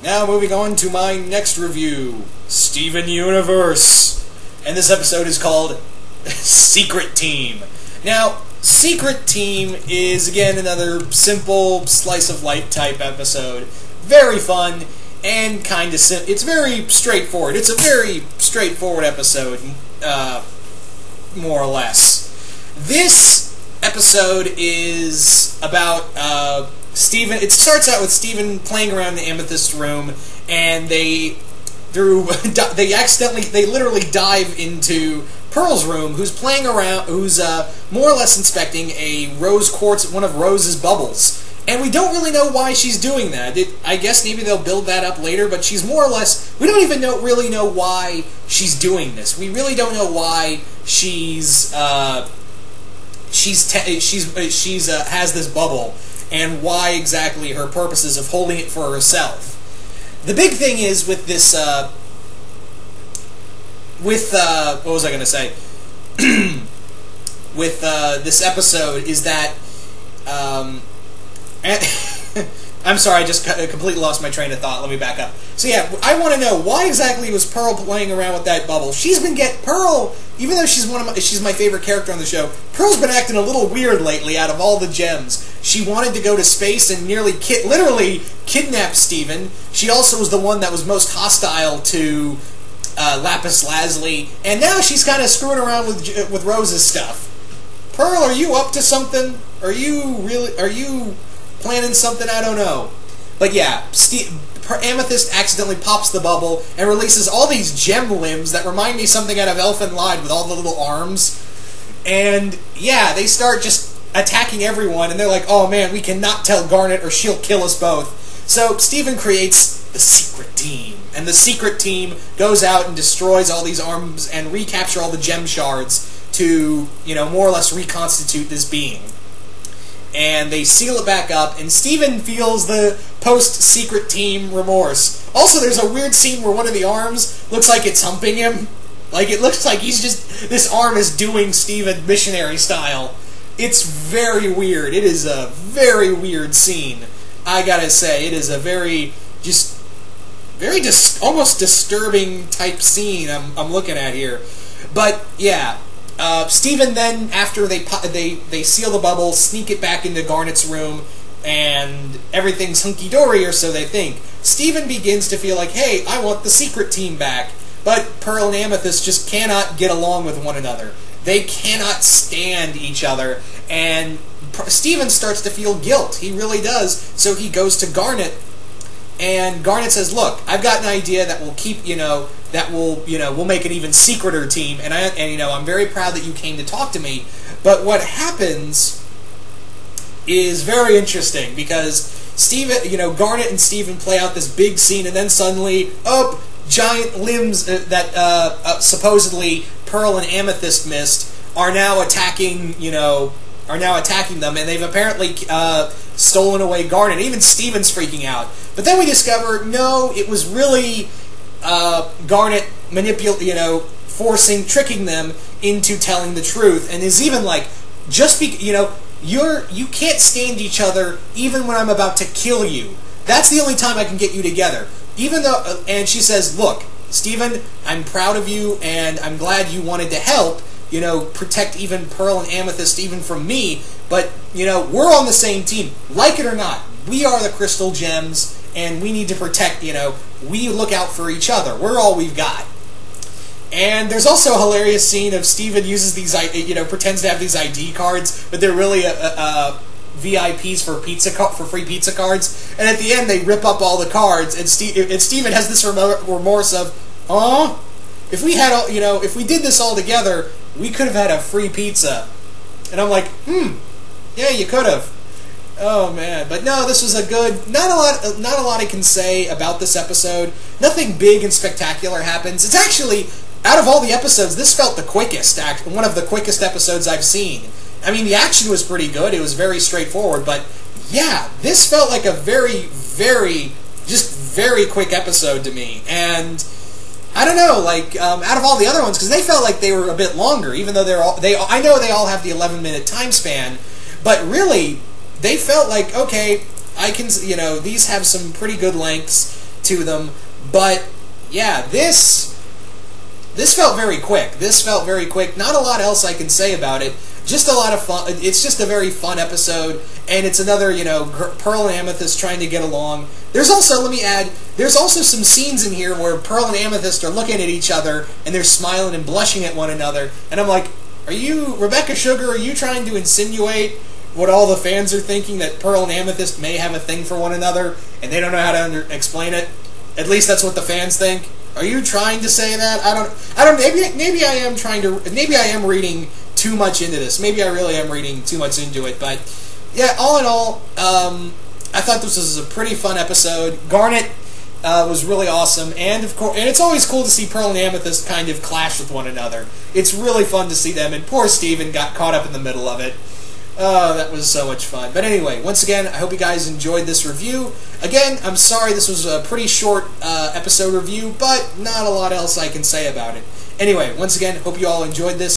Now moving on to my next review, Steven Universe. And this episode is called Secret Team. Now, Secret Team is, again, another simple slice-of-life type episode. Very fun and kind of it's very straightforward. It's a very straightforward episode, more or less. This episode is about Steven. It starts out with Steven playing around in the Amethyst room, and they literally dive into Pearl's room, who's playing around, who's more or less inspecting a rose quartz, one of Rose's bubbles. And we don't really know why she's doing that. I guess maybe they'll build that up later, but she's more or less, we don't even really know why she's doing this. We really don't know why she's has this bubble, and why exactly her purposes of holding it for herself. The big thing is with this, what was I going to say? With this episode is that, I'm sorry, I just completely lost my train of thought. Let me back up. So yeah, I want to know why exactly was Pearl playing around with that bubble. Pearl, even though she's my favorite character on the show, Pearl's been acting a little weird lately. Out of all the gems, she wanted to go to space and nearly literally kidnap Steven. She also was the one that was most hostile to Lapis Lazuli, and now she's kind of screwing around with Rose's stuff. Pearl, are you up to something? Are you planning something? I don't know. But yeah, Amethyst accidentally pops the bubble and releases all these gem limbs that remind me something out of Elfen Lied with all the little arms. And yeah, they start just attacking everyone, and they're like, oh man, we cannot tell Garnet or she'll kill us both. So Steven creates the Secret Team. And the Secret Team goes out and destroys all these arms and recapture all the gem shards to, more or less reconstitute this being. And they seal it back up, and Steven feels the post-Secret Team remorse. Also, there's a weird scene where one of the arms looks like it's humping him. Like, it looks like this arm is doing Steven missionary style. It's very weird. It is a very weird scene. I gotta say, it is a very almost disturbing type scene I'm looking at here. But, yeah. Steven then, after they seal the bubble, sneak it back into Garnet's room, and everything's hunky-dory, or so they think. Steven begins to feel like, hey, I want the Secret Team back. But Pearl and Amethyst just cannot get along with one another. They cannot stand each other, and Steven starts to feel guilt. He really does. So he goes to Garnet, and Garnet says, look, I've got an idea that will keep, we'll make an even secreter team, and I'm very proud that you came to talk to me. But what happens is very interesting, because Garnet and Steven play out this big scene, and then suddenly, giant limbs that supposedly Pearl and Amethyst missed are now attacking, them, and they've apparently stolen away Garnet. Even Steven's freaking out. But then we discover, no, it was really Garnet tricking them into telling the truth, and is even like, you can't stand each other even when I'm about to kill you. That's the only time I can get you together. Even though, and she says, look, Steven, I'm proud of you, and I'm glad you wanted to help, protect even Pearl and Amethyst even from me, but, we're on the same team. Like it or not, we are the Crystal Gems, and we need to protect, we look out for each other. We're all we've got. And there's also a hilarious scene of Steven uses these, pretends to have these ID cards, but they're really VIPs for free pizza cards. And at the end, they rip up all the cards, and Steven has this remorse of, if we had, if we did this all together, we could have had a free pizza. And I'm like, yeah, you could have. Oh man, but no, this was a good. Not a lot I can say about this episode. Nothing big and spectacular happens. It's actually, out of all the episodes, this felt the quickest. One of the quickest episodes I've seen. I mean, the action was pretty good. It was very straightforward, but yeah, this felt like a very, very quick episode to me. And I don't know, out of all the other ones, because they felt like they were a bit longer, even though I know they all have the 11-minute time span, but really, they felt like, okay, I can, these have some pretty good lengths to them. But yeah, this felt very quick. This felt very quick. Not a lot else I can say about it. Just a lot of fun. It's just a very fun episode, and it's another, Pearl and Amethyst trying to get along. There's also, let me add, there's also some scenes in here where Pearl and Amethyst are looking at each other, and they're smiling and blushing at one another, and I'm like, are you, Rebecca Sugar, are you trying to insinuate what all the fans are thinking, that Pearl and Amethyst may have a thing for one another, and they don't know how to explain it? At least that's what the fans think. Are you trying to say that? I don't. Maybe I am trying to. Maybe I am reading too much into this. Maybe I really am reading too much into it. But yeah, all in all, I thought this was a pretty fun episode. Garnet was really awesome, and of course, and it's always cool to see Pearl and Amethyst kind of clash with one another. It's really fun to see them. And poor Steven got caught up in the middle of it. Oh, that was so much fun. But anyway, once again, I hope you guys enjoyed this review. Again, I'm sorry this was a pretty short episode review, but not a lot else I can say about it. Anyway, once again, hope you all enjoyed this.